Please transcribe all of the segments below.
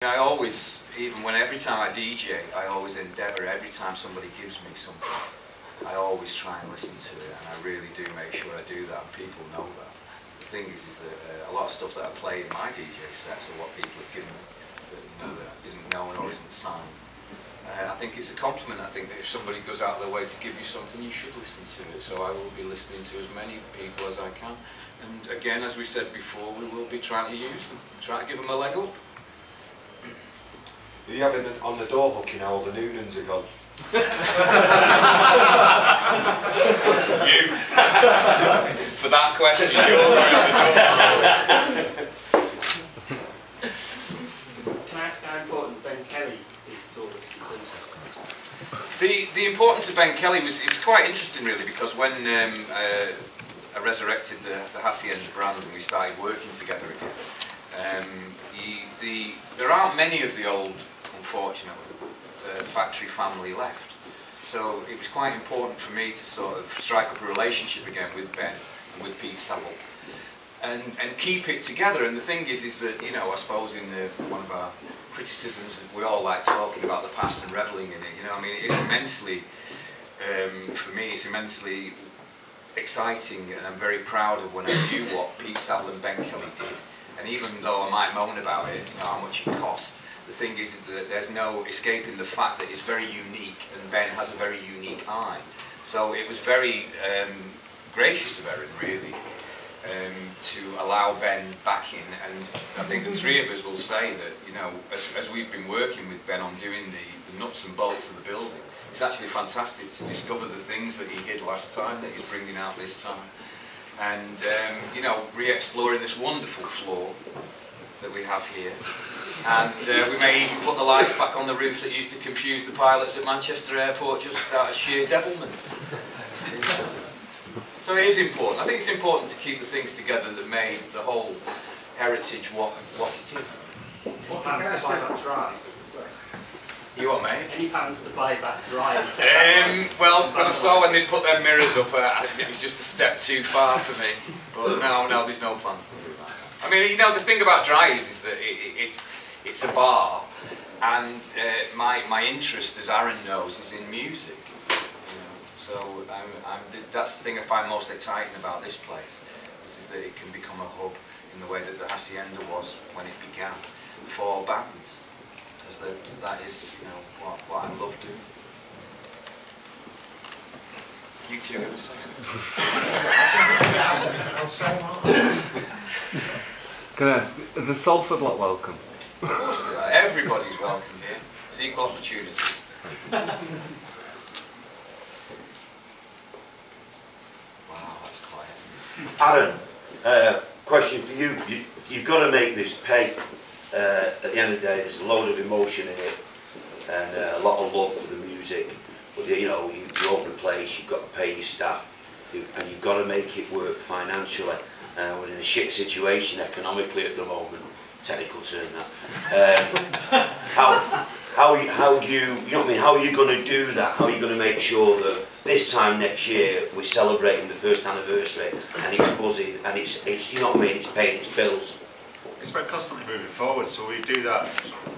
I always, every time I DJ, I always endeavour, every time somebody gives me something, I always try and listen to it, and I really do make sure I do that, and people know that. The thing is that a lot of stuff that I play in my DJ sets are what people have given me, that isn't known or isn't signed. I think it's a compliment. I think that if somebody goes out of their way to give you something, you should listen to it. So I will be listening to as many people as I can. And again, as we said before, we will be trying to use them, try to give them a leg up. You have it on the door hook, you know, all the Noonans are gone. You, for that question, you're Can I ask how important Ben Kelly is to all this? The importance of Ben Kelly was quite interesting, really, because when I resurrected the Hacienda brand and we started working together again, there aren't many of the old, unfortunately, factory family left. So it was quite important for me to sort of strike up a relationship again with Ben and with Pete Saville and keep it together. And the thing is that, you know, I suppose in one of our criticisms, we all like talking about the past and revelling in it. You know, I mean, it is immensely, for me, it's immensely exciting, and I'm very proud of when I knew what Pete Saville and Ben Kelly did. And even though I might moan about it, you know, how much it cost, the thing is that there's no escaping the fact that it's very unique, and Ben has a very unique eye. So it was very gracious of Erin, really, to allow Ben back in. And I think the three of us will say that, you know, as we've been working with Ben on doing the nuts and bolts of the building, it's actually fantastic to discover the things that he did last time that he's bringing out this time. And, you know, re-exploring this wonderful floor that we have here. And we may even put the lights back on the roof that used to confuse the pilots at Manchester Airport just out of sheer devilment. So it is important. I think it's important to keep the things together that made the whole heritage what it is. What plans to buy back dry? You what, mate? Any plans to buy back dry and set that well, when I saw when they put their mirrors up, I think it was just a step too far for me. But no, there's no plans to do that. I mean, you know, the thing about Dry's is that it's a bar, and my interest, as Aaron knows, is in music. You know, so that's the thing I find most exciting about this place, is that it can become a hub in the way that the Hacienda was when it began for bands, because that is, you know, what I love doing. You two are going to say it. Can I ask, is the Salford lot welcome? Of course they are. Everybody's welcome here. It's equal opportunities. Wow, that's quiet. Aaron, question for you. You've got to make this pay. At the end of the day, there's a load of emotion in it, and a lot of love for the music. But you know, you own the place, you've got to pay your staff, and you've got to make it work financially. We're in a shit situation economically at the moment. Technical term that. How you know what I mean? How are you going to do that? How are you going to make sure that this time next year we're celebrating the first anniversary and it's buzzing and it's you know what I mean? It's paying its bills. It's about constantly moving forward, so we do that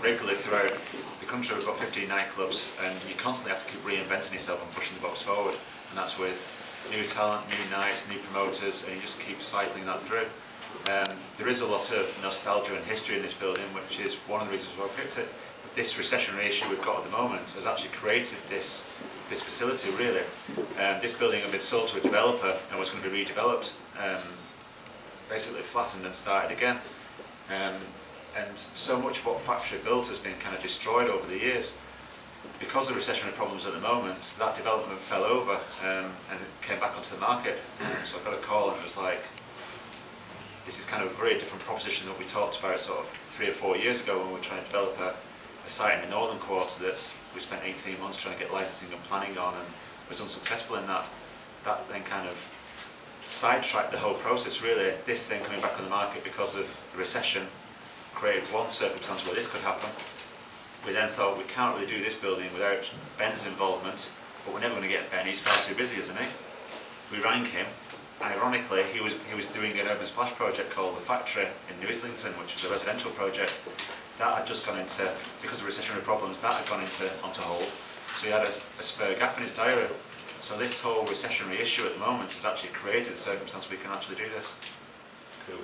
regularly throughout the country. We've got 15 nightclubs, and you constantly have to keep reinventing yourself and pushing the box forward, and that's with new talent, new nights, new promoters, and you just keep cycling that through. There is a lot of nostalgia and history in this building, which is one of the reasons why I picked it. This recessionary issue we've got at the moment has actually created this facility, really. This building had been sold to a developer and was going to be redeveloped, basically flattened and started again. And so much of what factory built has been kind of destroyed over the years. Because of the recessionary problems at the moment, that development fell over and it came back onto the market. So I got a call and it was like, this is kind of a very different proposition that we talked about sort of 3 or 4 years ago when we were trying to develop a site in the northern quarter that we spent 18 months trying to get licensing and planning on and was unsuccessful in that. That then kind of sidetracked the whole process, really. This thing coming back on the market because of the recession created one circumstance where this could happen. We then thought we can't really do this building without Ben's involvement, but we're never going to get Ben, he's far too busy, isn't he? We rang him. Ironically, he was doing an urban splash project called The Factory in New Islington, which was a residential project. that had just gone into, because of recessionary problems, that had gone onto hold. So he had a spare gap in his diary. So this whole recessionary issue at the moment has actually created a circumstance we can actually do this. Cool.